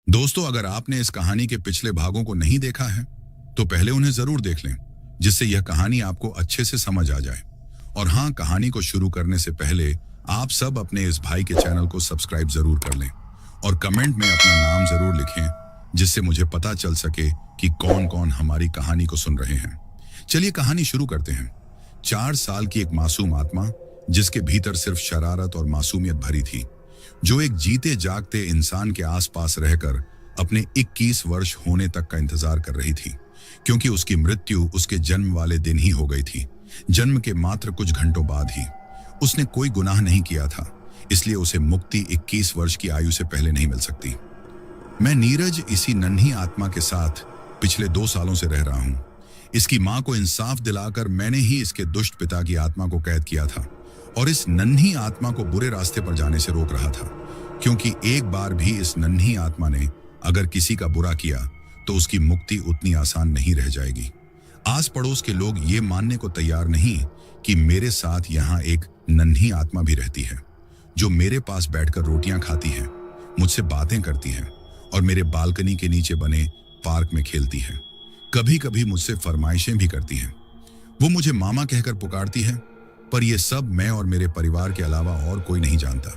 दोस्तों, अगर आपने इस कहानी के पिछले भागों को नहीं देखा है तो पहले उन्हें जरूर देख लें, जिससे यह कहानी आपको अच्छे से समझ आ जाए। और हाँ, कहानी को शुरू करने से पहले आप सब अपने इस भाई के चैनल को सब्सक्राइब जरूर कर लें और कमेंट में अपना नाम जरूर लिखें, जिससे मुझे पता चल सके कि कौन कौन हमारी कहानी को सुन रहे हैं। चलिए कहानी शुरू करते हैं। 4 साल की एक मासूम आत्मा, जिसके भीतर सिर्फ शरारत और मासूमियत भरी थी, जो एक जीते जागते इंसान के आसपास रहकर अपने 21 वर्ष होने तक का इंतजार कर रही थी, क्योंकि उसकी मृत्यु उसके जन्म वाले दिन ही हो गई थी। जन्म के मात्र कुछ घंटों बाद ही। उसने कोई गुनाह नहीं किया था, इसलिए उसे मुक्ति 21 वर्ष की आयु से पहले नहीं मिल सकती। मैं नीरज इसी नन्ही आत्मा के साथ पिछले 2 सालों से रह रहा हूं। इसकी मां को इंसाफ दिलाकर मैंने ही इसके दुष्ट पिता की आत्मा को कैद किया था और इस नन्ही आत्मा को बुरे रास्ते पर जाने से रोक रहा था, क्योंकि एक बार भी इस नन्ही आत्मा ने अगर किसी का बुरा किया तो उसकी मुक्ति उतनी आसान नहीं रह जाएगी। आस पड़ोस के लोग ये मानने को तैयार नहीं कि मेरे साथ यहाँ एक नन्ही आत्मा भी रहती है, जो मेरे पास बैठकर रोटियां खाती है, मुझसे बातें करती है और मेरे बालकनी के नीचे बने पार्क में खेलती है। कभी कभी मुझसे फरमाइशें भी करती है। वो मुझे मामा कहकर पुकारती है, पर यह सब मैं और मेरे परिवार के अलावा और कोई नहीं जानता।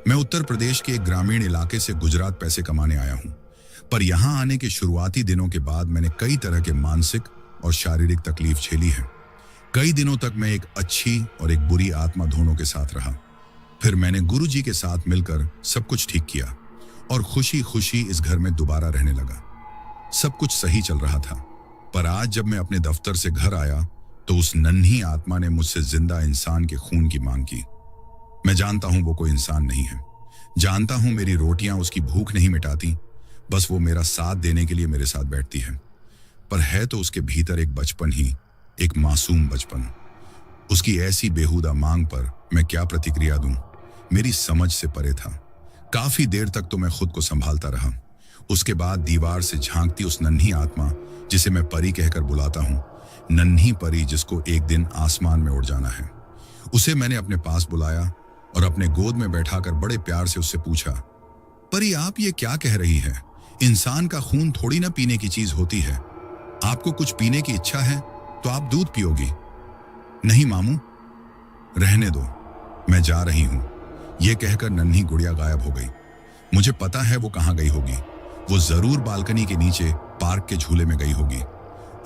मैं उत्तर प्रदेश के एक ग्रामीण इलाके से गुजरात पैसे कमाने आया हूं, पर यहां आने के शुरुआती दिनों के बाद मैंने कई तरह के मानसिक और शारीरिक तकलीफ झेली है। कई दिनों तक मैं एक अच्छी और एक बुरी आत्मा दोनों के साथ रहा। फिर मैंने गुरुजी के साथ मिलकर सब कुछ ठीक किया और खुशी खुशी इस घर में दोबारा रहने लगा। सब कुछ सही चल रहा था, पर आज जब मैं अपने दफ्तर से घर आया तो उस नन्ही आत्मा ने मुझसे जिंदा इंसान के खून की मांग की। मैं जानता हूं वो कोई इंसान नहीं है, जानता हूं मेरी रोटियां उसकी भूख नहीं मिटाती, बस वो मेरा साथ देने के लिए मेरे साथ बैठती है। पर है तो उसके भीतर एक बचपन ही, एक मासूम बचपन। उसकी ऐसी बेहुदा मांग पर मैं क्या प्रतिक्रिया दूं, मेरी समझ से परे था। काफी देर तक तो मैं खुद को संभालता रहा। उसके बाद दीवार से झांकती उस नन्ही आत्मा, जिसे मैं परी कहकर बुलाता हूं, नन्ही परी जिसको एक दिन आसमान में उड़ जाना है, उसे मैंने अपने पास बुलाया और अपने गोद में बैठाकर बड़े प्यार से उससे पूछा, परी आप ये क्या कह रही है? इंसान का खून थोड़ी ना पीने की चीज होती है। आपको कुछ पीने की इच्छा है तो आप दूध पियोगी। नहीं मामू, रहने दो, मैं जा रही हूं। यह कहकर नन्ही गुड़िया गायब हो गई। मुझे पता है वो कहां गई होगी। वो जरूर बालकनी के नीचे पार्क के झूले में गई होगी,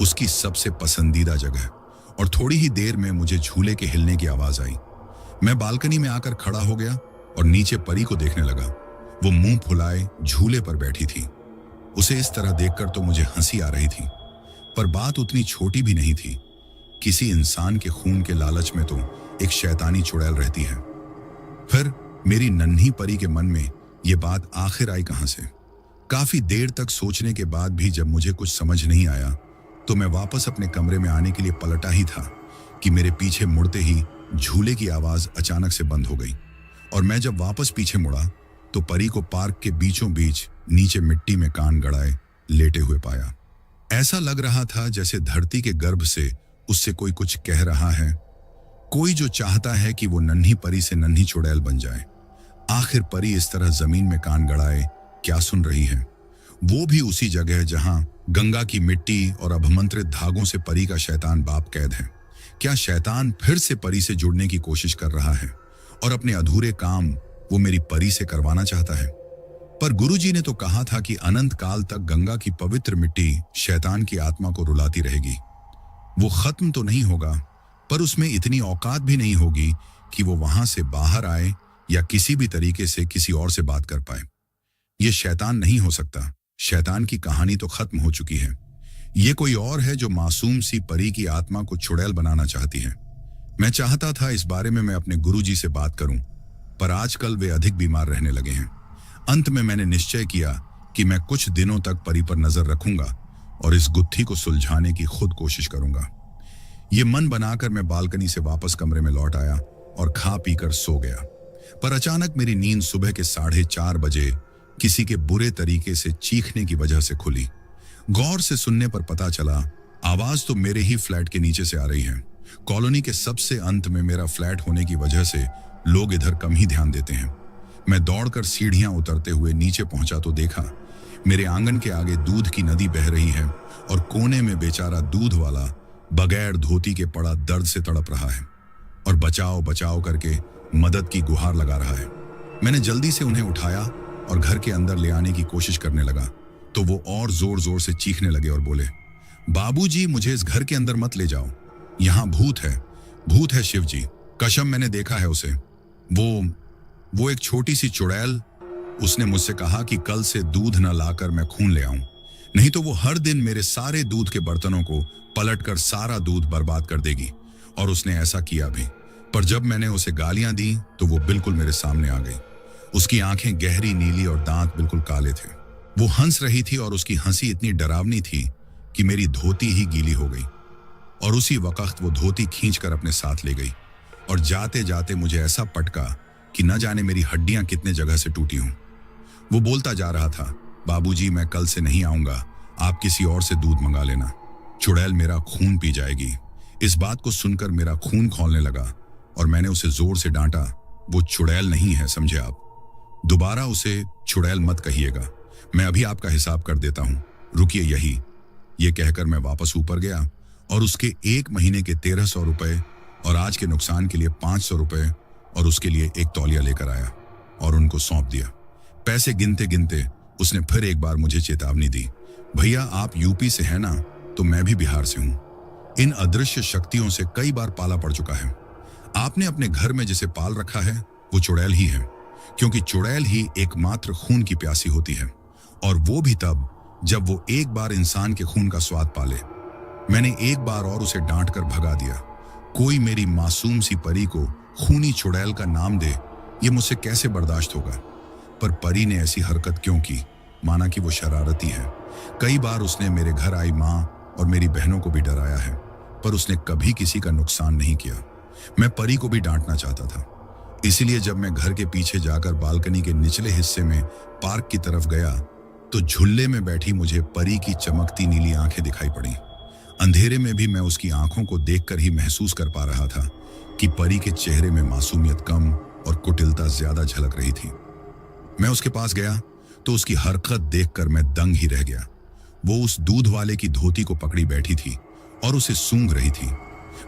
उसकी सबसे पसंदीदा जगह। और थोड़ी ही देर में मुझे झूले के हिलने की आवाज आई। मैं बालकनी में आकर खड़ा हो गया और नीचे परी को देखने लगा। वो मुंह फुलाए झूले पर बैठी थी। उसे इस तरह देखकर तो मुझे हंसी आ रही थी, पर बात उतनी छोटी भी नहीं थी। किसी इंसान के खून के लालच में तो एक शैतानी चुड़ैल रहती है। फिर मेरी नन्ही परी के मन में ये बात आखिर आई कहां से? काफी देर तक सोचने के बाद भी जब मुझे कुछ समझ नहीं आया तो मैं वापस अपने कमरे में आने के लिए पलटा ही था कि मेरे पीछे मुड़ते ही झूले की आवाज अचानक से बंद हो गई। और मैं जब वापस पीछे मुड़ा तो परी को पार्क के बीचों बीच नीचे मिट्टी में कान गड़ाए लेटे हुए पाया। ऐसा लग रहा था जैसे धरती के गर्भ से उससे कोई कुछ कह रहा है, कोई जो चाहता है कि वो नन्ही परी से नन्ही चुड़ैल बन जाए। आखिर परी इस तरह जमीन में कान गड़ाए क्या सुन रही है? वो भी उसी जगह जहां गंगा की मिट्टी और अभिमंत्रित धागों से परी का शैतान बाप कैद है। क्या शैतान फिर से परी से जुड़ने की कोशिश कर रहा है और अपने अधूरे काम वो मेरी परी से करवाना चाहता है? पर गुरुजी ने तो कहा था कि अनंत काल तक गंगा की पवित्र मिट्टी शैतान की आत्मा को रुलाती रहेगी। वो खत्म तो नहीं होगा, पर उसमें इतनी औकात भी नहीं होगी कि वो वहां से बाहर आए या किसी भी तरीके से किसी और से बात कर पाए। ये शैतान नहीं हो सकता। शैतान की कहानी तो खत्म हो चुकी है। ये कोई और है जो मासूम सी परी की आत्मा को चुड़ैल बनाना चाहती है। मैं चाहता था इस बारे में मैं अपने गुरुजी से बात करूं, पर आजकल वे अधिक बीमार रहने लगे हैं। अंत में मैंने निश्चय किया कि मैं कुछ दिनों तक परी पर नजर रखूंगा और इस गुत्थी को सुलझाने की खुद कोशिश करूंगा। ये मन बनाकर मैं बालकनी से वापस कमरे में लौट आया और खा पीकर सो गया। पर अचानक मेरी नींद सुबह के 4:30 बजे किसी के बुरे तरीके से चीखने की वजह से खुली। गौर से सुनने पर पता चला आवाज तो मेरे ही फ्लैट के नीचे से आ रही है। कॉलोनी के सबसे अंत में मेरा फ्लैट होने की वजह से लोग इधर कम ही ध्यान देते हैं। मैं दौड़कर सीढ़ियां उतरते हुए नीचे पहुंचा तो देखा मेरे आंगन के आगे दूध की नदी बह रही है और कोने में बेचारा दूध वाला बगैर धोती के पड़ा दर्द से तड़प रहा है और बचाओ बचाओ करके मदद की गुहार लगा रहा है। मैंने जल्दी से उन्हें उठाया और घर के अंदर ले आने की कोशिश करने लगा तो वो और जोर जोर से चीखने लगे और बोले, बाबूजी मुझे इस घर के अंदर मत ले जाओ, यहाँ भूत है शिव जी, कसम मैंने देखा है उसे। वो एक छोटी सी चुड़ैल, उसने मुझसे कहा कि कल से दूध न लाकर मैं खून ले आऊं, नहीं तो वो हर दिन मेरे सारे दूध के बर्तनों को पलटकर सारा दूध बर्बाद कर देगी। और उसने ऐसा किया भी। पर जब मैंने उसे गालियां दी तो वो बिल्कुल मेरे सामने आ गई। उसकी आंखें गहरी नीली और दांत बिल्कुल काले थे। वो हंस रही थी और उसकी हंसी इतनी डरावनी थी कि मेरी धोती ही गीली हो गई। और उसी वक्त वो धोती खींचकर अपने साथ ले गई और जाते जाते मुझे ऐसा पटका कि न जाने मेरी हड्डियां कितने जगह से टूटी हों। वो बोलता जा रहा था, बाबूजी मैं कल से नहीं आऊंगा, आप किसी और से दूध मंगा लेना, चुड़ैल मेरा खून पी जाएगी। इस बात को सुनकर मेरा खून खौलने लगा और मैंने उसे जोर से डांटा, वो चुड़ैल नहीं है, समझे आप। दोबारा उसे चुड़ैल मत कहिएगा, मैं अभी आपका हिसाब कर देता हूं, रुकिए यही। ये कहकर मैं वापस ऊपर गया और उसके 1 महीने के 1300 रुपए और आज के नुकसान के लिए 500 रुपए और उसके लिए एक तौलिया लेकर आया और उनको सौंप दिया। पैसे गिनते गिनते उसने फिर एक बार मुझे चेतावनी दी, भैया आप यूपी से हैं ना, तो मैं भी बिहार से हूं। इन अदृश्य शक्तियों से कई बार पाला पड़ चुका है। आपने अपने घर में जिसे पाल रखा है वो चुड़ैल ही है, क्योंकि चुड़ैल ही एकमात्र खून की प्यासी होती है, और वो भी तब जब वो एक बार इंसान के खून का स्वाद पाले। मैंने एक बार और उसे डांट कर भगा दिया। कोई मेरी मासूम सी परी को खूनी चुड़ैल का नाम दे, ये मुझसे कैसे बर्दाश्त होगा। पर परी ने ऐसी हरकत क्यों की? माना कि वो शरारती है। कई बार उसने मेरे घर आई माँ और मेरी बहनों को भी डराया है, पर उसने कभी किसी का नुकसान नहीं किया। मैं परी को भी डांटना चाहता था, इसीलिए जब मैं घर के पीछे जाकर बालकनी के निचले हिस्से में पार्क की तरफ गया तो झुल्ले में बैठी मुझे परी की चमकती नीली आंखें दिखाई पड़ी। अंधेरे में भी मैं उसकी आंखों को देखकर ही महसूस कर पा रहा था कि परी के चेहरे में मासूमियत कम और कुटिलता ज्यादा झलक रही थी। मैं उसके पास गया तो उसकी हरकत देखकर मैं दंग ही रह गया। वो उस दूध वाले की धोती को पकड़ी बैठी थी और उसे सूंघ रही थी।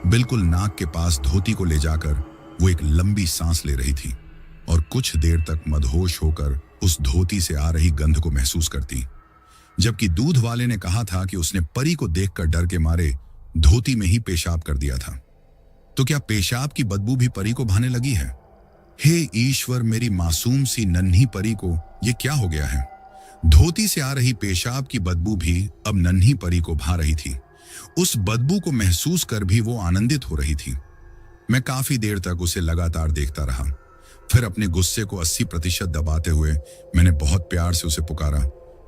बिल्कुल नाक के पास धोती को ले जाकर वो एक लंबी सांस ले रही थी और कुछ देर तक मदहोश होकर उस धोती से आ रही गंध को महसूस करती। जबकि दूध वाले ने कहा था कि उसने परी को देखकर डर के मारे धोती में ही पेशाब कर दिया था। तो क्या पेशाब की बदबू भी परी को भाने लगी है? हे ईश्वर, मेरी मासूम सी नन्ही परी को ये क्या हो गया है? धोती से आ रही पेशाब की बदबू भी अब नन्ही परी को भा रही थी। उस बदबू को महसूस कर भी वो आनंदित हो रही थी। मैं काफी देर तक उसे लगातार देखता रहा। फिर अपने गुस्से को 80% दबाते हुए मैंने बहुत प्यार से उसे पुकारा,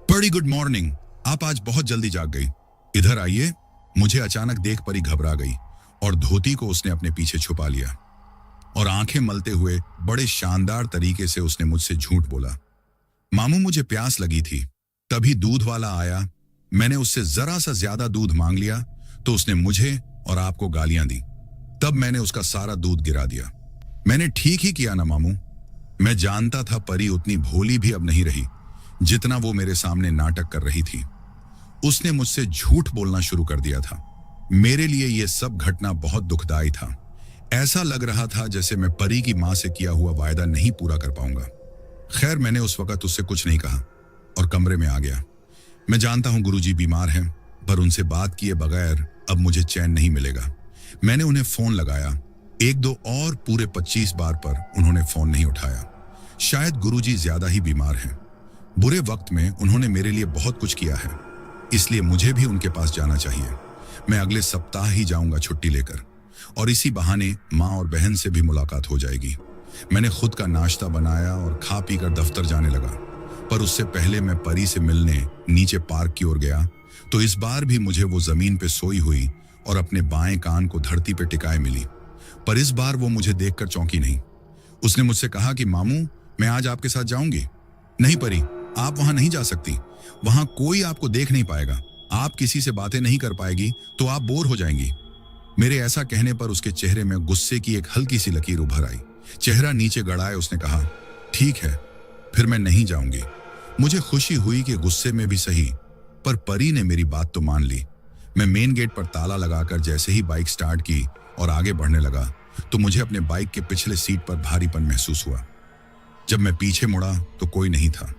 बड़ी गुड मॉर्निंग, आप आज बहुत जल्दी जाग गई, इधर आइए। मुझे अचानक देख परी घबरा गई और धोती को उसने अपने पीछे छुपा लिया और आंखें मलते हुए बड़े शानदार तरीके से उसने मुझसे झूठ बोला, मामू मुझे प्यास लगी थी, तभी दूध वाला आया, मैंने उससे जरा सा ज्यादा दूध मांग लिया तो उसने मुझे और आपको गालियां दी, तब मैंने उसका सारा दूध गिरा दिया। मैंने ठीक ही किया ना मामू। मैं जानता था परी उतनी भोली भी अब नहीं रही जितना वो मेरे सामने नाटक कर रही थी। उसने मुझसे झूठ बोलना शुरू कर दिया था। मेरे लिए यह सब घटना बहुत दुखदाई था। ऐसा लग रहा था जैसे मैं परी की मां से किया हुआ वायदा नहीं पूरा कर पाऊंगा। खैर, मैंने उस वक्त उससे कुछ नहीं कहा और कमरे में आ गया। मैं जानता हूं गुरुजी बीमार हैं, पर उनसे बात किए बगैर अब मुझे चैन नहीं मिलेगा। मैंने उन्हें फोन लगाया, 1-2 और पूरे 25 बार, पर उन्होंने फोन नहीं उठाया। शायद गुरुजी ज्यादा ही बीमार हैं। बुरे वक्त में उन्होंने मेरे लिए बहुत कुछ किया है, इसलिए मुझे भी उनके पास जाना चाहिए। मैं अगले सप्ताह ही जाऊंगा छुट्टी लेकर, और इसी बहाने माँ और बहन से भी मुलाकात हो जाएगी। मैंने खुद का नाश्ता बनाया और खा पी कर दफ्तर जाने लगा, पर उससे पहले मैं परी से मिलने नीचे पार्क की ओर गया तो इस बार भी मुझे वो जमीन पे सोई हुई और अपने बाएं कान को धरती पे टिकाए मिली। पर इस बार वो मुझे देखकर चौंकी नहीं। उसने मुझसे कहा कि मामू, मैं आज आपके साथ जाऊंगी। नहीं परी, आप वहां नहीं जा सकती, वहां कोई आपको देख नहीं पाएगा, आप किसी से बातें नहीं कर पाएगी तो आप बोर हो जाएंगी। मेरे ऐसा कहने पर उसके चेहरे में गुस्से की एक हल्की सी लकीर उभर आई। चेहरा नीचे गड़ाए उसने कहा, ठीक है, फिर मैं नहीं जाऊंगी। मुझे खुशी हुई कि गुस्से में भी सही, पर परी ने मेरी बात तो मान ली। मैं मेन गेट पर ताला लगाकर जैसे ही बाइक स्टार्ट की और आगे बढ़ने लगा तो मुझे अपने बाइक के पिछले सीट पर भारीपन महसूस हुआ। जब मैं पीछे मुड़ा तो कोई नहीं था,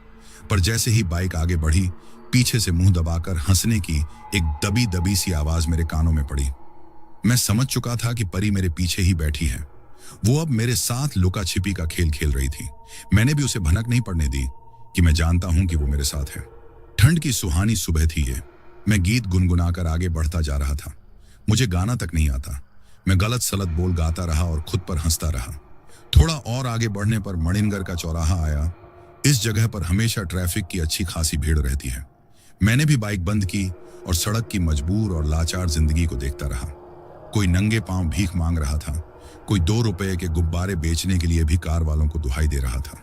पर जैसे ही बाइक आगे बढ़ी, पीछे से मुंह दबाकर हंसने की एक दबी दबी सी आवाज मेरे कानों में पड़ी। मैं समझ चुका था कि परी मेरे पीछे ही बैठी है। वो अब मेरे साथ लुका छिपी का खेल खेल रही थी। मैंने भी उसे भनक नहीं पड़ने दी कि मैं जानता हूं कि वो मेरे साथ है। ठंड की सुहानी सुबह थी ये। मैं गीत गुनगुनाकर आगे बढ़ता जा रहा था। मुझे गाना तक नहीं आता। मैं गलत सलत बोल गाता रहा और खुद पर हंसता रहा। थोड़ा और आगे बढ़ने पर मणिनगर का चौराहा आया। इस जगह पर हमेशा ट्रैफिक की अच्छी खासी भीड़ रहती है। मैंने भी बाइक बंद की और सड़क की मजबूर और लाचार जिंदगी को देखता रहा। कोई नंगे पांव भीख मांग रहा था, कोई 2 रुपए के गुब्बारे बेचने के लिए भी कार वालों को दुहाई दे रहा था।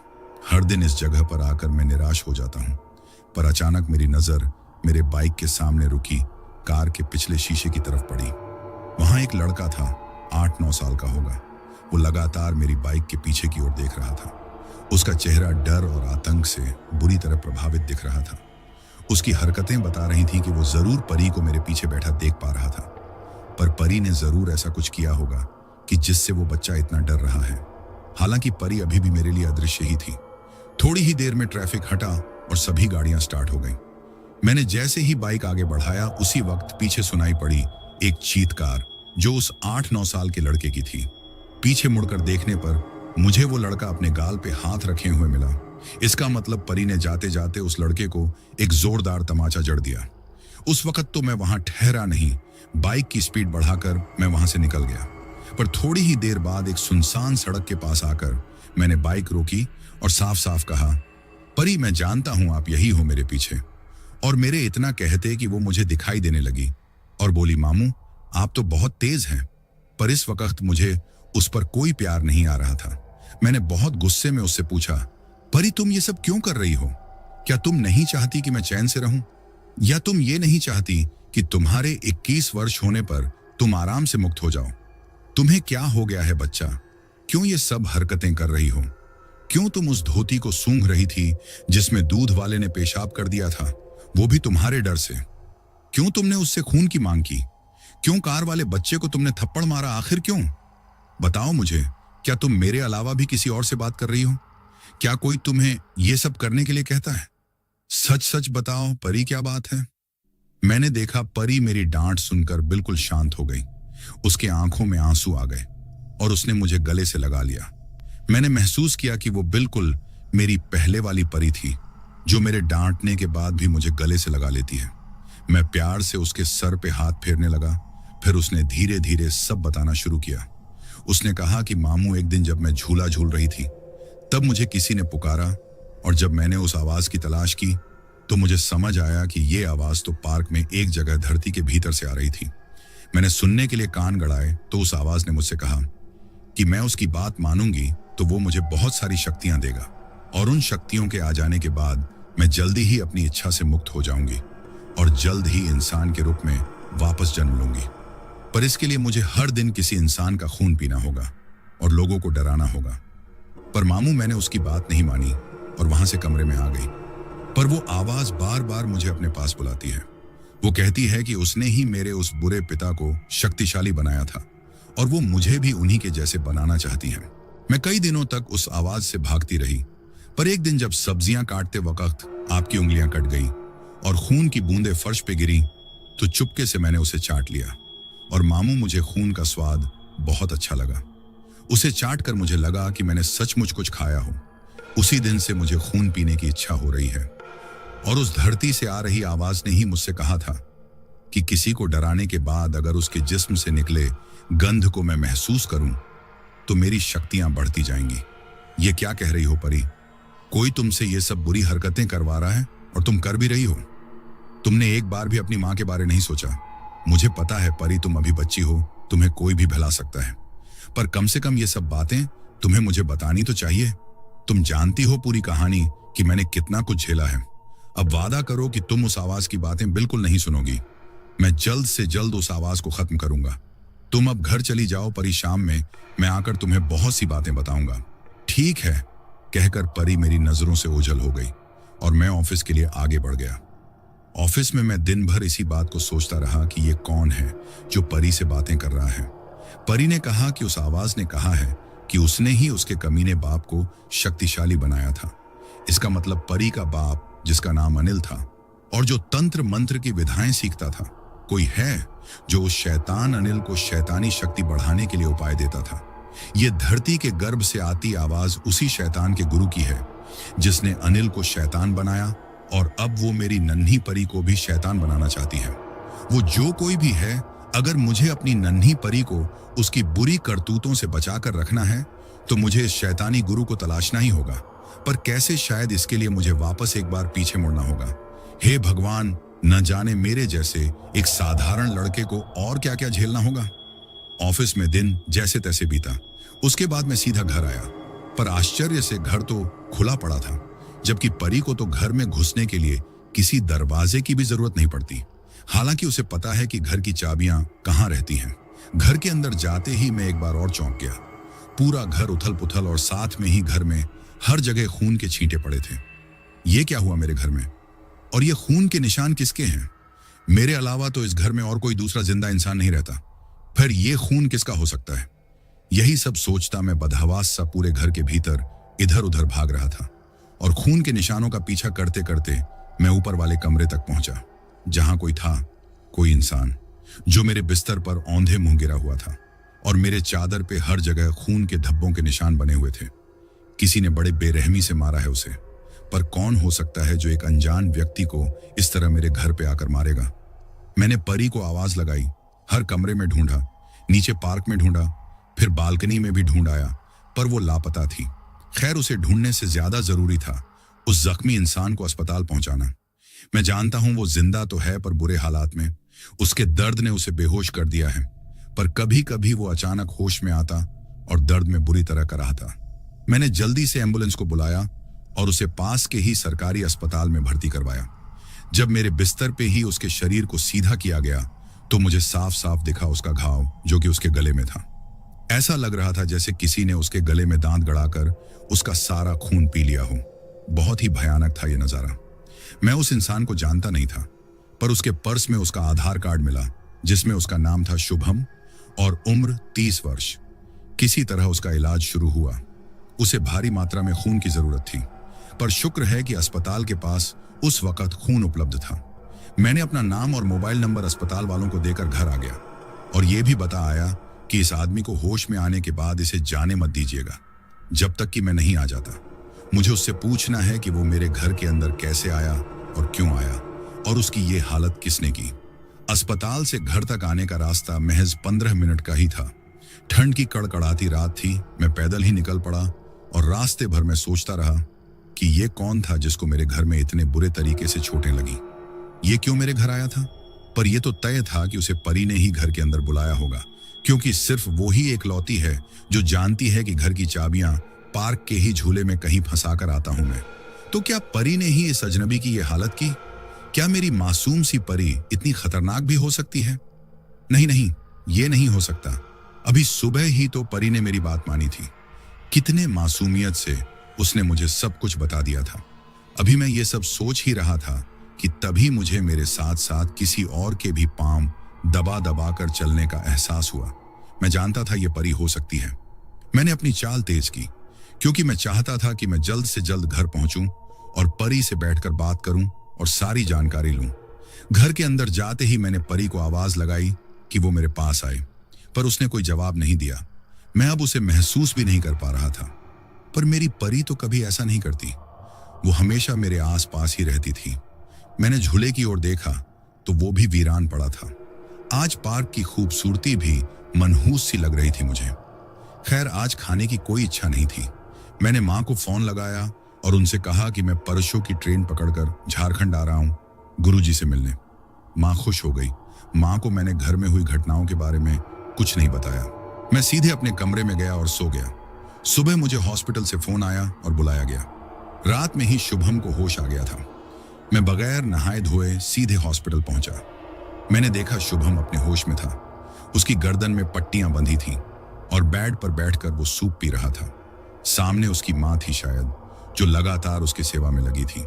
हर दिन इस जगह पर आकर मैं निराश हो जाता हूँ, पर अचानक मेरी नजर मेरे बाइक के सामने रुकी कार के पिछले शीशे की तरफ पड़ी। वहां एक लड़का था, 8-9 साल का होगा। वो लगातार मेरी बाइक के पीछे की ओर देख रहा था। उसका चेहरा डर और आतंक से बुरी तरह प्रभावित दिख रहा था। उसकी हरकतें बता रही थी कि वो जरूर परी को मेरे पीछे बैठा देख पा रहा था, पर परी ने जरूर ऐसा कुछ किया होगा कि जिससे वो बच्चा इतना डर रहा है। हालांकि परी अभी भी मेरे लिए अदृश्य ही थी। थोड़ी ही देर में ट्रैफिक हटा और सभी गाड़ियां स्टार्ट हो गईं। मैंने जैसे ही बाइक आगे बढ़ाया, उसी वक्त पीछे सुनाई पड़ी एक चीत्कार जो उस 8-9 साल के लड़के की थी। पीछे मुड़कर देखने पर मुझे वो लड़का अपने गाल पे हाथ रखे हुए मिला। इसका मतलब परी ने जाते जाते उस लड़के को एक जोरदार तमाचा जड़ दिया। उस वक्त तो मैं वहां ठहरा नहीं, बाइक की स्पीड बढ़ाकर मैं वहां से निकल गया। पर थोड़ी ही देर बाद एक सुनसान सड़क के पास आकर मैंने बाइक रोकी और साफ साफ कहा, परी, मैं जानता हूं आप यही हो मेरे पीछे। और मेरे इतना कहते कि वो मुझे दिखाई देने लगी और बोली, मामू आप तो बहुत तेज हैं। पर इस वक्त मुझे उस पर कोई प्यार नहीं आ रहा था। मैंने बहुत गुस्से में उससे पूछा, परी तुम ये सब क्यों कर रही हो? क्या तुम नहीं चाहती कि मैं चैन से रहूं? या तुम ये नहीं चाहती कि तुम्हारे 21 वर्ष होने पर तुम आराम से मुक्त हो जाओ? तुम्हें क्या हो गया है बच्चा? क्यों ये सब हरकतें कर रही हो? क्यों तुम उस धोती को सूंघ रही थी जिसमें दूध वाले ने पेशाब कर दिया था, वो भी तुम्हारे डर से? क्यों तुमने उससे खून की मांग की? क्यों कार वाले बच्चे को तुमने थप्पड़ मारा? आखिर क्यों? बताओ मुझे, क्या तुम मेरे अलावा भी किसी और से बात कर रही हो? क्या कोई तुम्हें ये सब करने के लिए कहता है? सच सच बताओ परी, क्या बात है? मैंने देखा परी मेरी डांट सुनकर बिल्कुल शांत हो गई। उसके आंखों में आंसू आ गए और उसने मुझे गले से लगा लिया। मैंने महसूस किया कि वो बिल्कुल मेरी पहले वाली परी थी, जो मेरे डांटने के बाद भी मुझे गले से लगा लेती है। मैं प्यार से उसके सर पे हाथ फेरने लगा। फिर उसने धीरे धीरे सब बताना शुरू किया। उसने कहा कि मामू, एक दिन जब मैं झूला झूल रही थी तब मुझे किसी ने पुकारा, और जब मैंने उस आवाज की तलाश की तो मुझे समझ आया कि ये आवाज तो पार्क में एक जगह धरती के भीतर से आ रही थी। मैंने सुनने के लिए कान गड़ाए तो उस आवाज ने मुझसे कहा कि मैं उसकी बात मानूंगी तो वो मुझे बहुत सारी शक्तियां देगा, और उन शक्तियों के आ जाने के बाद मैं जल्दी ही अपनी इच्छा से मुक्त हो जाऊंगी और जल्द ही इंसान के रूप में वापस जन्म लूंगी। पर इसके लिए मुझे हर दिन किसी इंसान का खून पीना होगा और लोगों को डराना होगा। पर मामू, मैंने उसकी बात नहीं मानी और वहां से कमरे में आ गई। पर वो आवाज बार बार मुझे अपने पास बुलाती है। वो कहती है कि उसने ही मेरे उस बुरे पिता को शक्तिशाली बनाया था और वो मुझे भी उन्हीं के जैसे बनाना चाहती है। मैं कई दिनों तक उस आवाज से भागती रही, पर एक दिन जब सब्जियां काटते वक्त आपकी उंगलियां कट गई और खून की बूंदें फर्श पे गिरी तो चुपके से मैंने उसे चाट लिया। और मामू, मुझे खून का स्वाद बहुत अच्छा लगा। उसे चाट कर मुझे लगा कि मैंने सचमुच कुछ खाया हो। उसी दिन से मुझे खून पीने की इच्छा हो रही है। और उस धरती से आ रही आवाज ने ही मुझसे कहा था कि किसी को डराने के बाद अगर उसके जिस्म से निकले गंध को मैं महसूस करूं तो मेरी शक्तियां बढ़ती जाएंगी। ये क्या कह रही हो परी? कोई तुमसे ये सब बुरी हरकतें करवा रहा है और तुम कर भी रही हो? तुमने एक बार भी अपनी मां के बारे नहीं सोचा? मुझे पता है परी, तुम अभी बच्ची हो, तुम्हें कोई भी भुला सकता है, पर कम से कम ये सब बातें तुम्हें मुझे बतानी तो चाहिए। तुम जानती हो पूरी कहानी कि मैंने कितना कुछ झेला है। अब वादा करो कि तुम उस आवाज की बातें बिल्कुल नहीं सुनोगी। मैं जल्द से जल्द उस आवाज को खत्म करूंगा। तुम अब घर चली जाओ परी, शाम में मैं आकर तुम्हें बहुत सी बातें बताऊंगा। ठीक है, कहकर परी मेरी नजरों से ओझल हो गई और मैं ऑफिस के लिए आगे बढ़ गया। ऑफिस में मैं दिन भर इसी बात को सोचता रहा कि ये कौन है जो परी से बातें कर रहा है। परी ने कहा कि उस आवाज ने कहा है कि उसने ही उसके कमीने बाप को शक्तिशाली बनाया था। इसका मतलब परी का बाप, जिसका नाम अनिल था और जो तंत्र मंत्र की विधाएं सीखता था, कोई है जो उस शैतान अनिल को शैतानी शक्ति बढ़ाने के लिए उपाय देता था। ये धरती के गर्भ से आती आवाज उसी शैतान के गुरु की है जिसने अनिल को शैतान बनाया और अब वो मेरी नन्ही परी को भी शैतान बनाना चाहती है। वो जो कोई भी है, अगर मुझे अपनी नन्ही परी को उसकी बुरी करतूतों से बचाकर रखना है तो मुझे इस शैतानी गुरु को तलाशना ही होगा। पर कैसे? शायद इसके लिए मुझे वापस एक बार पीछे मुड़ना होगा। हे भगवान, न जाने मेरे जैसे एक साधारण लड़के को और क्या क्या झेलना होगा। ऑफिस में दिन जैसे तैसे बीता। उसके बाद मैं सीधा घर आया, पर आश्चर्य से घर तो खुला पड़ा था, जबकि परी को तो घर में घुसने के लिए किसी दरवाजे की भी जरूरत नहीं पड़ती। हालांकि उसे पता है कि घर की चाबियां कहाँ रहती हैं। घर के अंदर जाते ही मैं एक बार और चौंक गया। पूरा घर उथल पुथल और साथ में ही घर में हर जगह खून के छींटे पड़े थे। ये क्या हुआ मेरे घर में? और ये खून के निशान किसके हैं? मेरे अलावा तो इस घर में और कोई दूसरा जिंदा इंसान नहीं रहता। फिर ये खून किसका हो सकता है? यही सब सोचता मैं बदहवास सा पूरे घर के भीतर इधर उधर भाग रहा था और खून के निशानों का पीछा करते करते मैं ऊपर वाले कमरे तक पहुंचा, जहां कोई था, कोई इंसान जो मेरे बिस्तर पर औंधे मुंह गिरा हुआ था और मेरे चादर पे हर जगह खून के धब्बों के निशान बने हुए थे। किसी ने बड़े बेरहमी से मारा है उसे, पर कौन हो सकता है जो एक अनजान व्यक्ति को इस तरह मेरे घर पे आकर मारेगा? मैंने परी को आवाज लगाई, हर कमरे में ढूंढा, नीचे पार्क में ढूंढा, फिर बालकनी में भी ढूंढ आया, पर वो लापता थी। खैर, उसे ढूंढने से ज्यादा जरूरी था उस जख्मी इंसान को अस्पताल पहुंचाना। मैं जानता हूं वो जिंदा तो है, पर बुरे हालात में। उसके दर्द ने उसे बेहोश कर दिया है, पर कभी कभी वो अचानक होश में आता और दर्द में बुरी तरह कराहता। मैंने जल्दी से एम्बुलेंस को बुलाया और उसे पास के ही सरकारी अस्पताल में भर्ती करवाया। जब मेरे बिस्तर पे ही उसके शरीर को सीधा किया गया तो मुझे साफ साफ दिखा उसका घाव, जो कि उसके गले में था। ऐसा लग रहा था जैसे किसी ने उसके गले में दांत गड़ाकर उसका सारा खून पी लिया हो। बहुत ही भयानक था यह नजारा। मैं उस इंसान को जानता नहीं था, पर उसके पर्स में उसका आधार कार्ड मिला, जिसमें उसका नाम था शुभम और उम्र 30 वर्ष। किसी तरह उसका इलाज शुरू हुआ। उसे भारी मात्रा में खून की जरूरत थी, पर शुक्र है कि अस्पताल के पास उस वक्त खून उपलब्ध था। मैंने अपना नाम और मोबाइल नंबर अस्पताल वालों को देकर घर आ गया और यह भी बता आया कि इस आदमी को होश में आने के बाद इसे जाने मत दीजिएगा, जब तक कि मैं नहीं आ जाता। मुझे उससे पूछना है कि वो मेरे घर के अंदर कैसे आया और क्यों आया, और उसकी ये हालत किसने की। अस्पताल से घर तक आने का रास्ता महज 15 मिनट का ही था। ठंड की कड़कड़ाती रात थी। मैं पैदल ही निकल पड़ा और रास्ते भर में सोचता रहा कि ये कौन था जिसको मेरे घर में इतने बुरे तरीके से चोटें लगी। ये क्यों मेरे घर आया था? पर यह तो तय था कि उसे परी ने ही घर के अंदर बुलाया होगा, क्योंकि सिर्फ वो ही एकलौती है जो जानती है कि घर की चाबियां पार्क के ही झूले में कहीं फंसा कर आता हूं मैं। तो क्या परी ने ही इस अजनबी की यह हालत की? क्या मेरी मासूम सी परी इतनी खतरनाक भी हो सकती है? नहीं नहीं, ये नहीं हो सकता। अभी सुबह ही तो परी ने मेरी बात मानी थी। कितने मासूमियत से उसने मुझे सब कुछ बता दिया था। अभी मैं ये सब सोच ही रहा था कि तभी मुझे मेरे साथ साथ किसी और के भी पांव दबा दबा कर चलने का एहसास हुआ। मैं जानता था ये परी हो सकती है। मैंने अपनी चाल तेज की, क्योंकि मैं चाहता था कि मैं जल्द से जल्द घर पहुंचूं और परी से बैठकर बात करूं और सारी जानकारी लूं। घर के अंदर जाते ही मैंने परी को आवाज लगाई कि वो मेरे पास आए, पर उसने कोई जवाब नहीं दिया। मैं अब उसे महसूस भी नहीं कर पा रहा था, पर मेरी परी तो कभी ऐसा नहीं करती। वो हमेशा मेरे आसपास ही रहती थी। मैंने झूले की ओर देखा तो वो भी वीरान पड़ा था। आज पार्क की खूबसूरती भी मनहूस सी लग रही थी मुझे। खैर, आज खाने की कोई इच्छा नहीं थी। मैंने माँ को फोन लगाया और उनसे कहा कि मैं परसों की ट्रेन पकड़कर झारखंड आ रहा हूँ गुरुजी से मिलने। माँ खुश हो गई। माँ को मैंने घर में हुई घटनाओं के बारे में कुछ नहीं बताया। मैं सीधे अपने कमरे में गया और सो गया। सुबह मुझे हॉस्पिटल से फोन आया और बुलाया गया। रात में ही शुभम को होश आ गया था। मैं बगैर नहाए धोए सीधे हॉस्पिटल पहुंचा। मैंने देखा शुभम अपने होश में था। उसकी गर्दन में पट्टियां बंधी थीं और बेड पर बैठकर वो सूप पी रहा था। सामने उसकी माँ थी शायद, जो लगातार उसकी सेवा में लगी थी।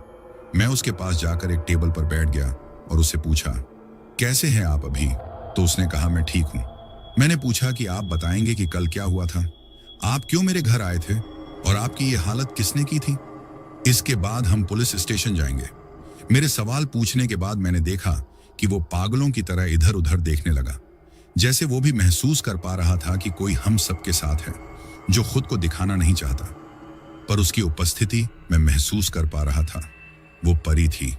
मैं उसके पास जाकर एक टेबल पर बैठ गया और उससे पूछा, कैसे हैं आप अभी? तो उसने कहा, मैं ठीक हूं। मैंने पूछा कि आप बताएंगे कि कल क्या हुआ था? आप क्यों मेरे घर आए थे और आपकी ये हालत किसने की थी? इसके बाद हम पुलिस स्टेशन जाएंगे। मेरे सवाल पूछने के बाद मैंने देखा कि वो पागलों की तरह इधर उधर देखने लगा, जैसे वो भी महसूस कर पा रहा था कि कोई हम सबके साथ है, जो खुद को दिखाना नहीं चाहता, पर उसकी उपस्थिति मैं महसूस कर पा रहा था। वो परी थी।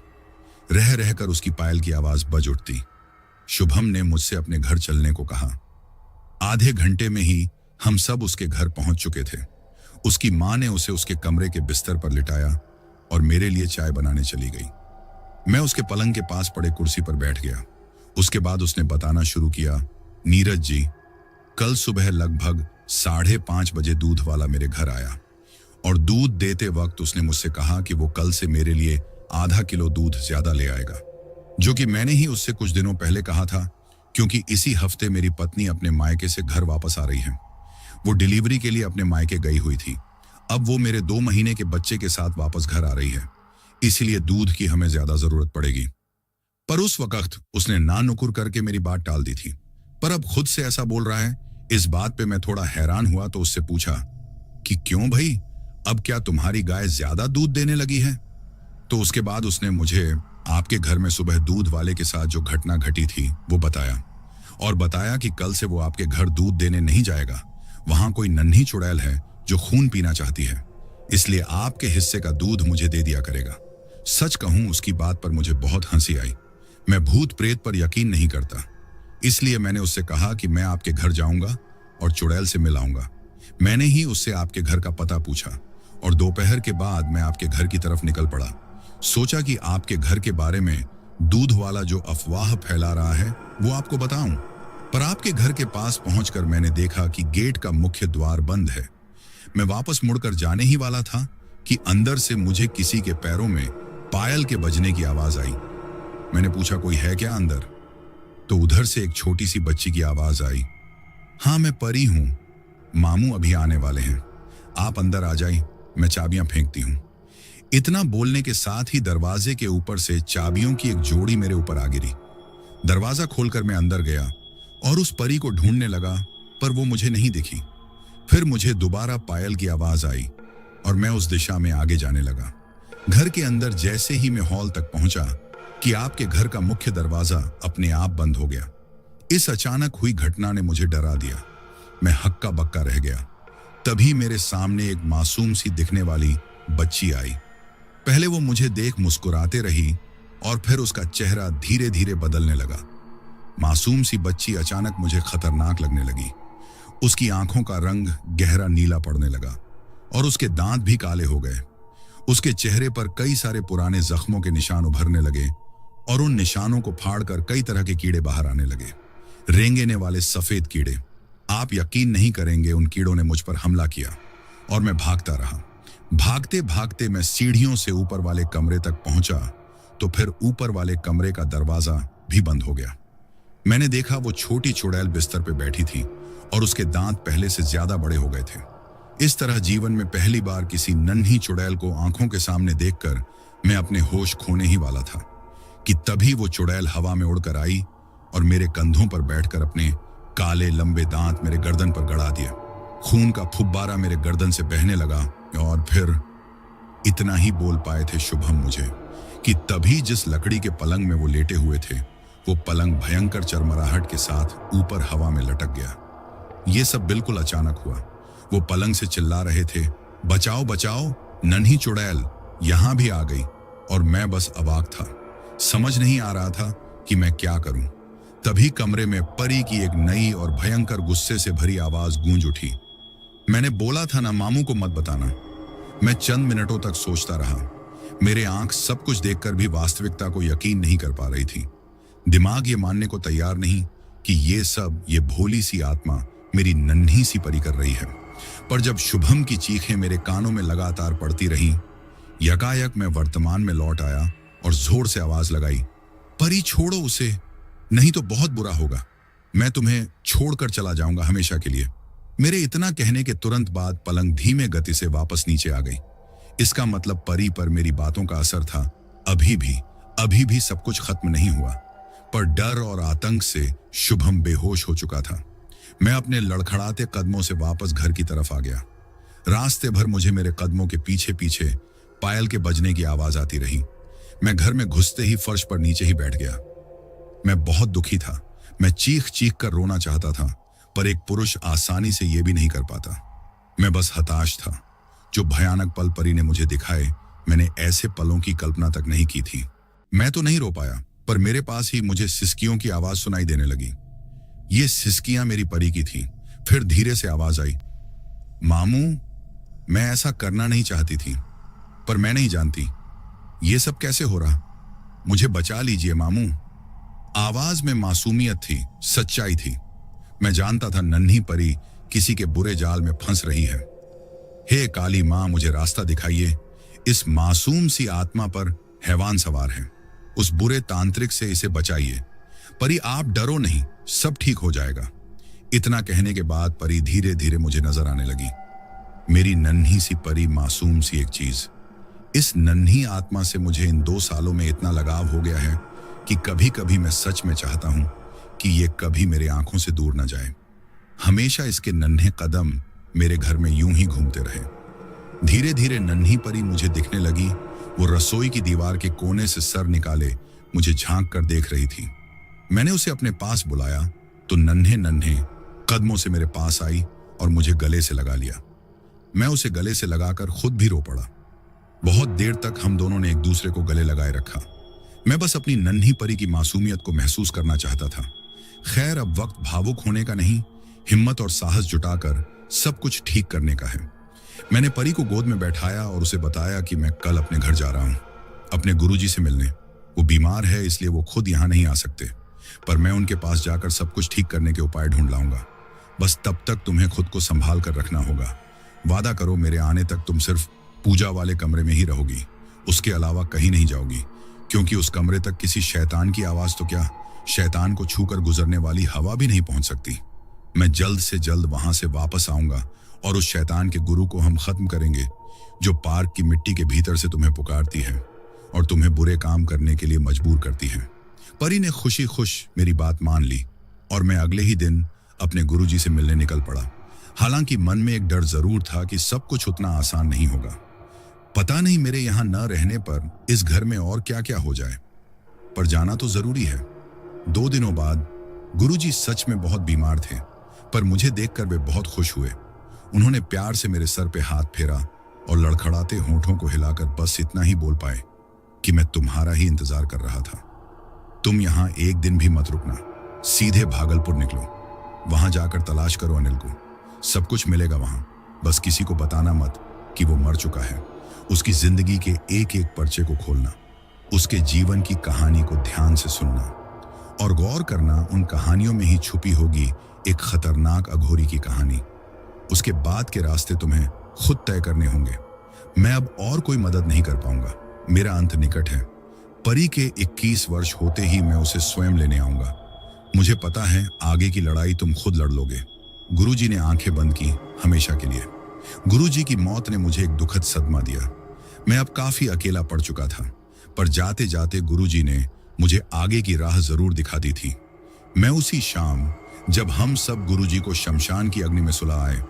रह रहकर उसकी पायल की आवाज बज उठती। शुभम ने मुझसे अपने घर चलने को कहा। आधे घंटे में ही हम सब उसके घर पहुंच चुके थे। उसकी मां ने उसे उसके कमरे के बिस्तर पर लिटाया और मेरे लिए चाय बनाने चली गई। मैं उसके पलंग के पास पड़े कुर्सी पर बैठ गया। उसके बाद उसने बताना शुरू किया, नीरज जी, कल सुबह लगभग 5:30 बजे दूध वाला मेरे घर आया और दूध देते वक्त उसने मुझसे कहा कि वो कल से मेरे लिए आधा किलो दूध ज्यादा ले आएगा, जो कि मैंने ही उससे कुछ दिनों पहले कहा था, क्योंकि इसी हफ्ते मेरी पत्नी अपने मायके से घर वापस आ रही है। वो डिलीवरी के लिए अपने मायके गई हुई थी। अब वो मेरे 2 महीने के बच्चे के साथ वापस घर आ रही है, इसलिए दूध की हमें ज्यादा जरूरत पड़ेगी। पर उस वक्त उसने ना नुकुर करके मेरी बात टाल दी थी, पर अब खुद से ऐसा बोल रहा है। इस बात पे मैं थोड़ा हैरान हुआ तो उससे पूछा कि क्यों भाई, अब क्या तुम्हारी गाय ज्यादा दूध देने लगी है? तो उसके बाद उसने मुझे आपके घर में सुबह दूध वाले के साथ जो घटना घटी थी वो बताया, और बताया कि कल से वो आपके घर दूध देने नहीं जाएगा। वहां कोई नन्ही चुड़ैल है जो खून पीना चाहती है, इसलिए आपके हिस्से का दूध मुझे दे दिया करेगा। सच कहूं, उसकी बात पर मुझे बहुत हंसी आई। मैं भूत प्रेत पर यकीन नहीं करता, इसलिए मैंने उससे कहा कि मैं आपके घर जाऊंगा और चुड़ैल से मिलाऊंगा। मैंने ही उससे आपके घर का पता पूछा और दोपहर के बाद मैं आपके घर की तरफ निकल पड़ा। सोचा कि आपके घर के बारे में दूध वाला जो अफवाह फैला रहा है वो आपको बताऊं, पर आपके घर के पास पहुंचकर मैंने देखा कि गेट का मुख्य द्वार बंद है। मैं वापस मुड़कर जाने ही वाला था कि अंदर से मुझे किसी के पैरों में पायल के बजने की आवाज आई। मैंने पूछा, कोई है क्या अंदर? तो उधर से एक छोटी सी बच्ची की आवाज आई, हाँ मैं परी हूं, मामू अभी आने वाले हैं, आप अंदर आ जाइए, मैं चाबियां फेंकती हूं। इतना बोलने के साथ ही दरवाजे के ऊपर से चाबियों की एक जोड़ी मेरे ऊपर आ गिरी। दरवाजा खोलकर मैं अंदर गया और उस परी को ढूंढने लगा, पर वो मुझे नहीं दिखी। फिर मुझे दोबारा पायल की आवाज आई और मैं उस दिशा में आगे जाने लगा। घर के अंदर जैसे ही मैं हॉल तक पहुंचा कि आपके घर का मुख्य दरवाजा अपने आप बंद हो गया। इस अचानक हुई घटना ने मुझे डरा दिया। मैं हक्का बक्का रह गया। तभी मेरे सामने एक मासूम सी दिखने वाली बच्ची आई। पहले वो मुझे देख मुस्कुराते रही और फिर उसका चेहरा धीरे धीरे बदलने लगा। मासूम सी बच्ची अचानक मुझे खतरनाक लगने लगी। उसकी आंखों का रंग गहरा नीला पड़ने लगा और उसके दांत भी काले हो गए। उसके चेहरे पर कई सारे पुराने जख्मों के निशान उभरने लगे और उन निशानों को फाड़कर कई तरह के कीड़े बाहर आने लगे, रेंगने वाले सफेद कीड़े। आप यकीन नहीं करेंगे, उन कीड़ों ने मुझ पर हमला किया और मैं भागता रहा। भागते भागते मैं सीढ़ियों से ऊपर वाले कमरे तक पहुंचा तो फिर ऊपर वाले कमरे का दरवाजा भी बंद हो गया। मैंने देखा वो छोटी चुड़ैल बिस्तर पे बैठी थी और उसके दांत पहले से ज्यादा बड़े हो गए थे। इस तरह जीवन में पहली बार किसी नन्ही चुड़ैल को आंखों के सामने देखकर मैं अपने होश खोने ही वाला था कि तभी वो चुड़ैल हवा में उड़कर आई और मेरे कंधों पर बैठकर अपने काले लंबे दांत मेरे गर्दन पर गड़ा दिया। खून का फुब्बारा मेरे गर्दन से बहने लगा और फिर इतना ही बोल पाए थे शुभम मुझे कि तभी जिस लकड़ी के पलंग में वो लेटे हुए थे, वो पलंग भयंकर चरमराहट के साथ ऊपर हवा में लटक गया। ये सब बिल्कुल अचानक हुआ। वो पलंग से चिल्ला रहे थे, बचाओ बचाओ, नन्ही चुड़ैल यहां भी आ गई। और मैं बस अवाक था, समझ नहीं आ रहा था कि मैं क्या करूं। तभी कमरे में परी की एक नई और भयंकर गुस्से से भरी आवाज गूंज उठी। मैंने बोला था ना मामू को मत बताना। मैं चंद मिनटों तक सोचता रहा। मेरे आंख सब कुछ देखकर भी वास्तविकता को यकीन नहीं कर पा रही थी। दिमाग ये मानने को तैयार नहीं कि ये भोली सी आत्मा मेरी नन्ही सी परी कर रही है। पर जब शुभम की चीखें मेरे कानों में लगातार पड़ती रहीं, यकायक मैं वर्तमान में लौट आया और जोर से आवाज लगाई, परी छोड़ो उसे, नहीं तो बहुत बुरा होगा। मैं तुम्हें छोड़कर चला जाऊंगा हमेशा के लिए। मेरे इतना कहने के तुरंत बाद पलंग धीमे गति से वापस नीचे आ गई। इसका मतलब परी पर मेरी बातों का असर था। अभी भी सब कुछ खत्म नहीं हुआ, पर डर और आतंक से शुभम बेहोश हो चुका था। मैं अपने लड़खड़ाते कदमों से वापस घर की तरफ आ गया। रास्ते भर मुझे मेरे कदमों के पीछे पीछे पायल के बजने की आवाज आती रही। मैं घर में घुसते ही फर्श पर नीचे ही बैठ गया। मैं बहुत दुखी था। मैं चीख चीख कर रोना चाहता था, पर एक पुरुष आसानी से यह भी नहीं कर पाता। मैं बस हताश था। जो भयानक पल परी ने मुझे दिखाए, मैंने ऐसे पलों की कल्पना तक नहीं की थी। मैं तो नहीं रो पाया, पर मेरे पास ही मुझे सिसकियों की आवाज सुनाई देने लगी। ये सिसकियां मेरी परी की थी। फिर धीरे से आवाज आई, मामू। मैं ऐसा करना नहीं चाहती थी, पर मैं नहीं जानती ये सब कैसे हो रहा। मुझे बचा लीजिए मामू। आवाज में मासूमियत थी, सच्चाई थी। मैं जानता था नन्ही परी किसी के बुरे जाल में फंस रही है। हे काली मां, मुझे रास्ता दिखाइए। इस मासूम सी आत्मा पर हैवान सवार है। उस बुरे तांत्रिक से इसे बचाइए। परी आप डरो नहीं, सब ठीक हो जाएगा। इतना कहने के बाद परी धीरे धीरे मुझे नजर आने लगी। मेरी नन्ही सी परी, मासूम सी एक चीज। इस नन्ही आत्मा से मुझे इन 2 सालों में इतना लगाव हो गया है कि कभी कभी मैं सच में चाहता हूं कि ये कभी मेरे आंखों से दूर न जाए। हमेशा इसके नन्हे कदम मेरे घर में यूं ही घूमते रहे। धीरे धीरे नन्ही परी मुझे दिखने लगी। वो रसोई की दीवार के कोने से सर निकाले मुझे झांक कर देख रही थी। मैंने उसे अपने पास बुलाया तो नन्हे नन्हे कदमों से मेरे पास आई और मुझे गले से लगा लिया। मैं उसे गले से लगाकर खुद भी रो पड़ा। बहुत देर तक हम दोनों ने एक दूसरे को गले लगाए रखा। मैं बस अपनी नन्ही परी की मासूमियत को महसूस करना चाहता था। खैर, अब वक्त भावुक होने का नहीं, हिम्मत और साहस जुटाकर सब कुछ ठीक करने का है। मैंने परी को गोद में बैठाया और उसे बताया कि मैं कल अपने घर जा रहा हूं, अपने गुरुजी से मिलने। वो बीमार है, इसलिए वो खुद यहां नहीं आ सकते, पर मैं उनके पास जाकर सब कुछ ठीक करने के उपाय ढूंढ लाऊंगा। बस तब तक तुम्हें खुद को संभाल कर रखना होगा। वादा करो मेरे आने तक तुम सिर्फ पूजा वाले कमरे में ही रहोगी, उसके अलावा कहीं नहीं जाओगी, क्योंकि उस कमरे तक किसी शैतान की आवाज तो क्या, शैतान को छूकर गुजरने वाली हवा भी नहीं पहुंच सकती। मैं जल्द से जल्द वहां से वापस आऊंगा और उस शैतान के गुरु को हम खत्म करेंगे, जो पार्क की मिट्टी के भीतर से तुम्हें पुकारती है और तुम्हें बुरे काम करने के लिए मजबूर करती है। परी ने खुशी खुश मेरी बात मान ली और मैं अगले ही दिन अपने गुरुजी से मिलने निकल पड़ा। हालांकि मन में एक डर जरूर था कि सब कुछ उतना आसान नहीं होगा। पता नहीं मेरे यहाँ न रहने पर इस घर में और क्या क्या हो जाए, पर जाना तो जरूरी है। 2 दिनों बाद गुरुजी सच में बहुत बीमार थे, पर मुझे देखकर वे बहुत खुश हुए। उन्होंने प्यार से मेरे सर पे हाथ फेरा और लड़खड़ाते होंठों को हिलाकर बस इतना ही बोल पाए कि मैं तुम्हारा ही इंतजार कर रहा था। तुम यहाँ एक दिन भी मत रुकना, सीधे भागलपुर निकलो। वहां जाकर तलाश करो अनिल को, सब कुछ मिलेगा वहां। बस किसी को बताना मत कि वो मर चुका है। उसकी जिंदगी के एक एक पर्चे को खोलना, उसके जीवन की कहानी को ध्यान से सुनना और गौर करना। उन कहानियों में ही छुपी होगी एक खतरनाक अघोरी की कहानी। उसके बाद के रास्ते तुम्हें खुद तय करने होंगे। मैं अब और कोई मदद नहीं कर पाऊंगा, मेरा अंत निकट है। परी के 21 वर्ष होते ही मैं उसे स्वयं लेने आऊंगा। मुझे पता है आगे की लड़ाई तुम खुद लड़ लोगे। गुरुजी ने आंखें बंद की हमेशा के लिए। गुरुजी की मौत ने मुझे एक दुखद सदमा दिया। मैं अब काफी अकेला पड़ चुका था, पर जाते जाते गुरुजी ने मुझे आगे की राह जरूर दिखा दी थी। मैं उसी शाम जब हम सब गुरुजी को शमशान की अग्नि में सुला आए,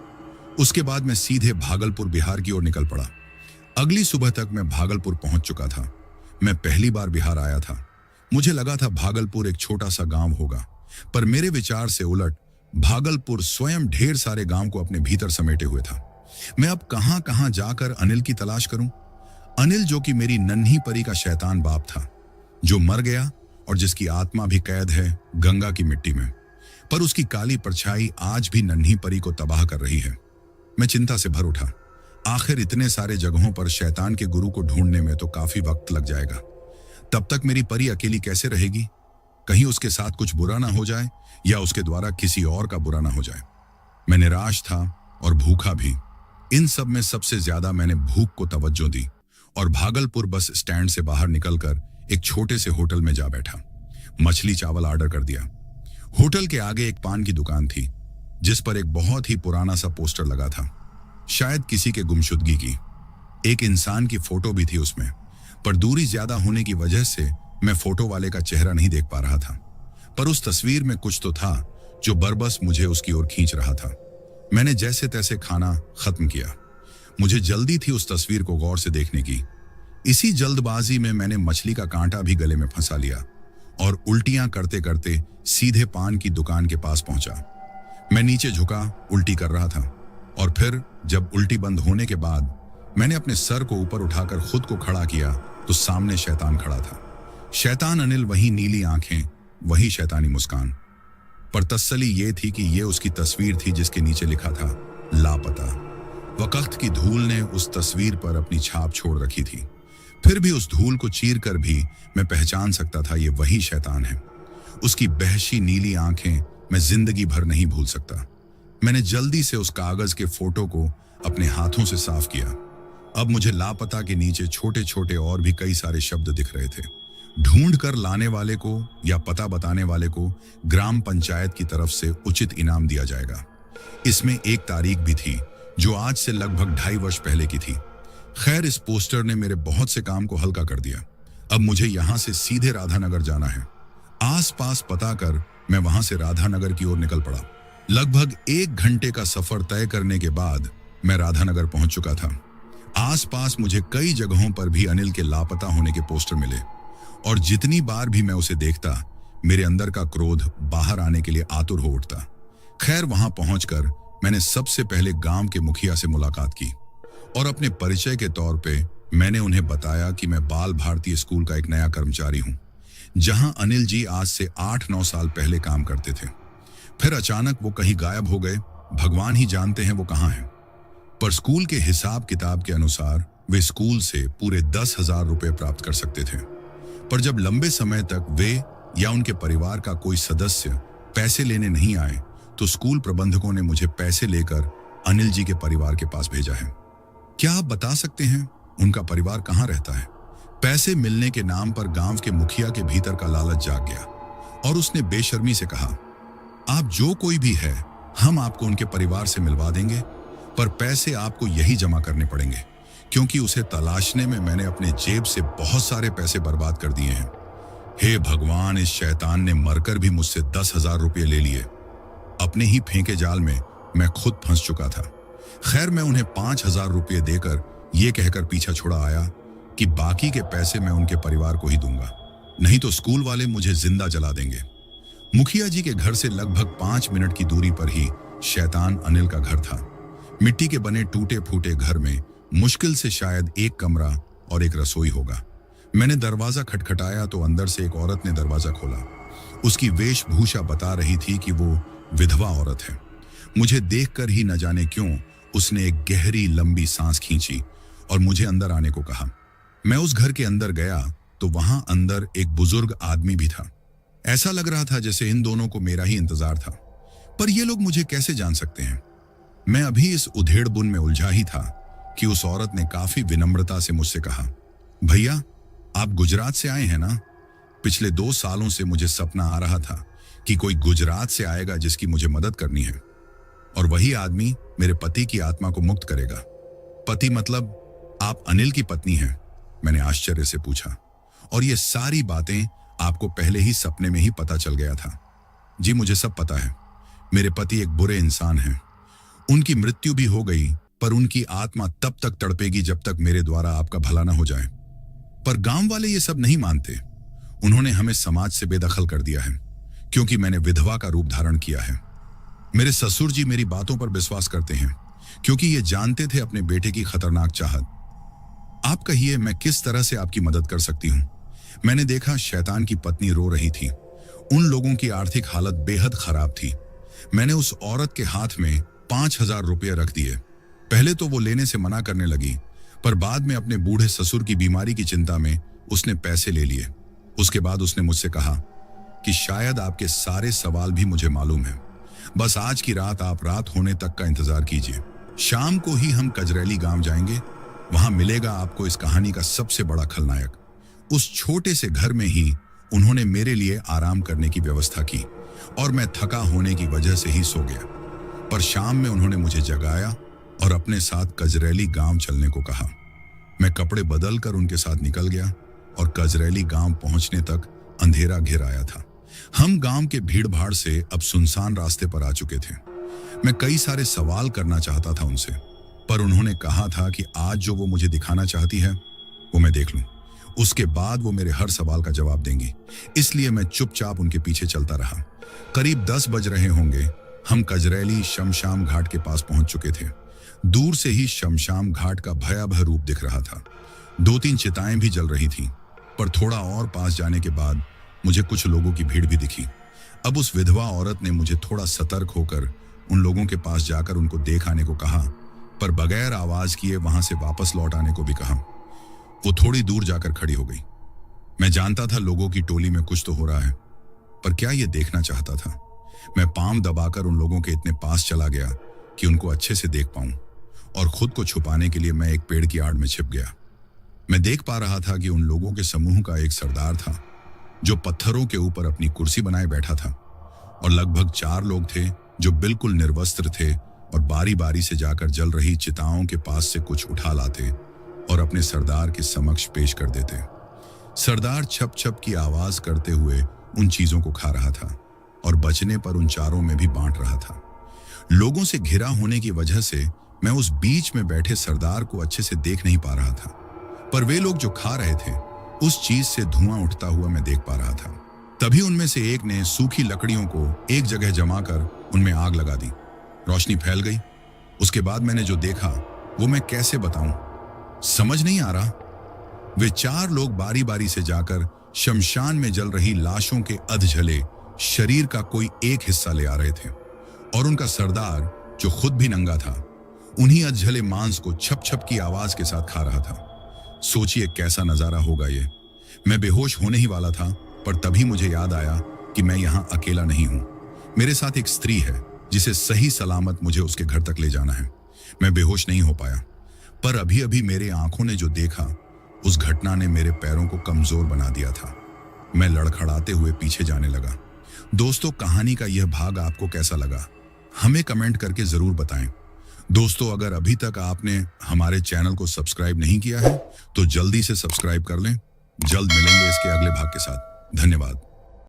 उसके बाद मैं सीधे भागलपुर बिहार की ओर निकल पड़ा। अगली सुबह तक मैं भागलपुर पहुंच चुका था। मैं पहली बार बिहार आया था। मुझे लगा था भागलपुर एक छोटा सा गांव होगा, पर मेरे विचार से उलट भागलपुर स्वयं ढेर सारे गांव को अपने भीतर समेटे हुए था। मैं अब कहां कहां जाकर अनिल की तलाश करूं। अनिल, जो कि मेरी नन्ही परी का शैतान बाप था, जो मर गया और जिसकी आत्मा भी कैद है गंगा की मिट्टी में, पर उसकी काली परछाई आज भी नन्ही परी को तबाह कर रही है। मैं चिंता से भर उठा। आखिर इतने सारे जगहों पर शैतान के गुरु को ढूंढने में तो काफी वक्त लग जाएगा। तब तक मेरी परी अकेली कैसे रहेगी? कहीं उसके साथ कुछ बुरा ना हो जाए या उसके द्वारा किसी और का बुरा ना हो जाए। मैं निराश था और भूखा भी। इन सब में सबसे ज्यादा मैंने भूख को तवज्जो दी और भागलपुर बस स्टैंड से बाहर निकलकर एक छोटे से होटल में जा बैठा। मछली चावल ऑर्डर कर दिया। होटल के आगे एक पान की दुकान थी। जिस पर एक बहुत ही पुराना सा पोस्टर लगा था, शायद किसी के गुमशुदगी की। एक इंसान की फोटो भी थी उसमें, पर दूरी ज्यादा होने की वजह से मैं फोटो वाले का चेहरा नहीं देख पा रहा था। पर उस तस्वीर में कुछ तो था जो बरबस मुझे उसकी ओर खींच रहा था। मैंने जैसे तैसे खाना खत्म किया। मुझे जल्दी थी उस तस्वीर को गौर से देखने की। इसी जल्दबाजी में मैंने मछली का कांटा भी गले में फंसा लिया और उल्टियां करते करते सीधे पान की दुकान के पास पहुंचा। मैं नीचे झुका उल्टी कर रहा था, और फिर जब उल्टी बंद होने के बाद मैंने अपने सर को ऊपर उठाकर खुद को खड़ा किया तो सामने शैतान खड़ा था। शैतान अनिल, वही नीली आंखें, वही शैतानी मुस्कान। पर तसल्ली ये थी कि ये उसकी तस्वीर थी जिसके नीचे लिखा था लापता। वक्त की धूल ने उस तस्वीर पर अपनी छाप छोड़ रखी थी। फिर भी उस धूल को चीर कर भी मैं पहचान सकता था ये वही शैतान है। उसकी बहशी नीली आंखें मैं जिंदगी भर नहीं भूल सकता। मैंने जल्दी से उस कागज के फोटो को अपने हाथों से साफ किया। अब मुझे लापता के नीचे छोटे छोटे और भी कई सारे शब्द दिख रहे थे। ढूंढ कर लाने वाले को या पता बताने वाले को ग्राम पंचायत की तरफ से उचित इनाम दिया जाएगा। इसमें एक तारीख भी थी जो आज से लगभग 2.5 वर्ष पहले की थी। खैर, इस पोस्टर ने मेरे बहुत से काम को हल्का कर दिया। अब मुझे यहाँ से सीधे राधानगर जाना है। आसपास पता कर मैं वहां से राधानगर की ओर निकल पड़ा। लगभग 1 घंटे का सफर तय करने के बाद मैं राधानगर पहुंच चुका था। आसपास मुझे कई जगहों पर भी अनिल के लापता होने के पोस्टर मिले, और जितनी बार भी मैं उसे देखता मेरे अंदर का क्रोध बाहर आने के लिए आतुर हो उठता। खैर, वहां पहुंचकर मैंने सबसे पहले गांव के मुखिया से मुलाकात की और अपने परिचय के तौर पे मैंने उन्हें बताया कि मैं बाल भारती स्कूल का एक नया कर्मचारी हूं, जहां अनिल जी आज से 8-9 साल पहले काम करते थे। फिर अचानक वो कहीं गायब हो गए। भगवान ही जानते हैं वो कहाँ हैं। पर स्कूल के हिसाब किताब के अनुसार वे स्कूल से पूरे 10,000 रुपए प्राप्त कर सकते थे। पर जब लंबे समय तक वे या उनके परिवार का कोई सदस्य पैसे लेने नहीं आए तो स्कूल प्रबंधकों ने मुझे पैसे लेकर अनिल जी के परिवार के पास भेजा है। क्या आप बता सकते हैं उनका परिवार कहाँ रहता है? पैसे मिलने के नाम पर गांव के मुखिया के भीतर का लालच जाग गया और उसने बेशर्मी से कहा, आप जो कोई भी है, हम आपको उनके परिवार से मिलवा देंगे, पर पैसे आपको यही जमा करने पड़ेंगे, क्योंकि उसे तलाशने में मैंने अपने जेब से बहुत सारे पैसे बर्बाद कर दिए हैं। हे भगवान, इस शैतान ने मरकर भी मुझसे 10,000 रुपये ले लिए। अपने ही फेंके जाल में मैं खुद फंस चुका था। खैर, मैं उन्हें 5,000 रुपये देकर यह कहकर पीछा छोड़ा आया कि बाकी के पैसे मैं उनके परिवार को ही दूंगा, नहीं तो स्कूल वाले मुझे जिंदा जला देंगे। मुखिया जी के घर से लगभग 5 मिनट की दूरी पर ही शैतान अनिल का घर था। मिट्टी के बने टूटे फूटे घर में मुश्किल से शायद एक कमरा और एक रसोई होगा। मैंने दरवाजा खटखटाया तो अंदर से एक औरत ने दरवाजा खोला। उसकी वेशभूषा बता रही थी कि वो विधवा औरत है। मुझे देखकर ही न जाने क्यों उसने एक गहरी लंबी सांस खींची और मुझे अंदर आने को कहा। मैं उस घर के अंदर गया तो वहां अंदर एक बुजुर्ग आदमी भी था। ऐसा लग रहा था जैसे इन दोनों को मेरा ही इंतजार था। पर ये लोग मुझे कैसे जान सकते हैं? मैं अभी इस उधेड़-बुन में उलझा ही था कि उस औरत ने काफी विनम्रता से मुझसे कहा, भैया, आप गुजरात से आए हैं ना? पिछले 2 सालों से मुझे सपना आ रहा था कि कोई गुजरात से आएगा जिसकी मुझे मदद करनी है, और वही आदमी मेरे पति की आत्मा को मुक्त करेगा। पति मतलब आप अनिल की पत्नी हैं? मैंने आश्चर्य से पूछा। और ये सारी बातें आपको पहले ही सपने में ही पता चल गया था? जी, मुझे सब पता है। मेरे पति एक बुरे इंसान हैं। उनकी मृत्यु भी हो गई, पर उनकी आत्मा तब तक तड़पेगी जब तक मेरे द्वारा आपका भला ना हो जाए। पर गांव वाले ये सब नहीं मानते। उन्होंने हमें समाज से बेदखल कर दिया है क्योंकि मैंने विधवा का रूप धारण किया है। मेरे ससुर जी मेरी बातों पर विश्वास करते हैं क्योंकि ये जानते थे अपने बेटे की खतरनाक चाहत। आप कहिए, मैं किस तरह से आपकी मदद कर सकती हूँ? मैंने देखा शैतान की पत्नी रो रही थी। उन लोगों की आर्थिक हालत बेहद खराब थी। मैंने उस औरत के हाथ में 5,000 रुपये रख दिए। पहले तो वो लेने से मना करने लगी, पर बाद में अपने बूढ़े ससुर की बीमारी की चिंता में उसने पैसे ले लिए। उसके बाद उसने मुझसे कहा कि शायद आपके सारे सवाल भी मुझे मालूम है, बस आज की रात आप रात होने तक का इंतजार कीजिए। शाम को ही हम कजरैली गांव जाएंगे। वहां मिलेगा आपको इस कहानी का सबसे बड़ा खलनायक। उस छोटे से घर में ही उन्होंने मेरे लिए आराम करने की व्यवस्था की और मैं थका होने की वजह से ही सो गया। पर शाम में उन्होंने मुझे जगाया और अपने साथ कजरैली गांव चलने को कहा। मैं कपड़े बदल कर उनके साथ निकल गया और कजरैली गांव पहुंचने तक अंधेरा घिर आया था। हम गांव के भीड़ भाड़ से अब सुनसान रास्ते पर आ चुके थे। मैं कई सारे सवाल करना चाहता था उनसे, पर उन्होंने कहा था कि आज जो वो मुझे दिखाना चाहती है वो मैं देख लूं, उसके बाद वो मेरे हर सवाल का जवाब देंगी। इसलिए मैं चुपचाप उनके पीछे चलता रहा। करीब 10 बज रहे होंगे। हम कजरैली शमशाम घाट के पास पहुंच चुके थे। दूर से ही शमशाम घाट का भयावह रूप दिख रहा था। 2-3 चिताएं भी जल रही थीं, पर थोड़ा और पास जाने के बाद मुझे कुछ लोगों की भीड़ भी दिखी। अब उस विधवा औरत ने मुझे थोड़ा सतर्क होकर उन लोगों के पास जाकर उनको देख आने को कहा, पर बगैर आवाज किए वहां से वापस लौट आने को भी कहा। वो थोड़ी दूर जाकर खड़ी हो गई। मैं जानता था लोगों की टोली में कुछ तो हो रहा है, पर क्या ये देखना चाहता था। मैं पांव दबाकर उन लोगों के इतने पास चला गया कि उनको अच्छे से देख पाऊं, और खुद को छुपाने के लिए मैं एक पेड़ की आड़ में छिप गया। मैं देख पा रहा था कि उन लोगों के समूह का एक सरदार था जो पत्थरों के ऊपर अपनी कुर्सी बनाए बैठा था, और लगभग 4 लोग थे जो बिल्कुल निर्वस्त्र थे और बारी बारी से जाकर जल रही चिताओं के पास से कुछ उठा लाते और अपने सरदार के समक्ष पेश कर देते। सरदार छप छप की आवाज करते हुए उन चीजों को खा रहा था और बचने पर उन चारों में भी बांट रहा था। लोगों से घिरा होने की वजह से मैं उस बीच में बैठे सरदार को अच्छे से देख नहीं पा रहा था, पर वे लोग जो खा रहे थे उस चीज से धुआं उठता हुआ मैं देख पा रहा था। तभी उनमें से एक ने सूखी लकड़ियों को एक जगह जमाकर उनमें आग लगा दी। रोशनी फैल गई। उसके बाद मैंने जो देखा वो मैं कैसे बताऊं, समझ नहीं आ रहा। वे 4 लोग बारी बारी से जाकर शमशान में जल रही लाशों के अधजले शरीर का कोई एक हिस्सा ले आ रहे थे, और उनका सरदार जो खुद भी नंगा था उन्हीं अधजले मांस को छप छप की आवाज के साथ खा रहा था। सोचिए कैसा नजारा होगा ये। मैं बेहोश होने ही वाला था, पर तभी मुझे याद आया कि मैं यहाँ अकेला नहीं हूँ। मेरे साथ एक स्त्री है जिसे सही सलामत मुझे उसके घर तक ले जाना है। मैं बेहोश नहीं हो पाया, पर अभी अभी मेरे आंखों ने जो देखा उस घटना ने मेरे पैरों को कमजोर बना दिया था। मैं लड़खड़ाते हुए पीछे जाने लगा। दोस्तों, कहानी का यह भाग आपको कैसा लगा हमें कमेंट करके जरूर बताएं। दोस्तों, अगर अभी तक आपने हमारे चैनल को सब्सक्राइब नहीं किया है तो जल्दी से सब्सक्राइब कर लें। जल्द मिलेंगे इसके अगले भाग के साथ। धन्यवाद।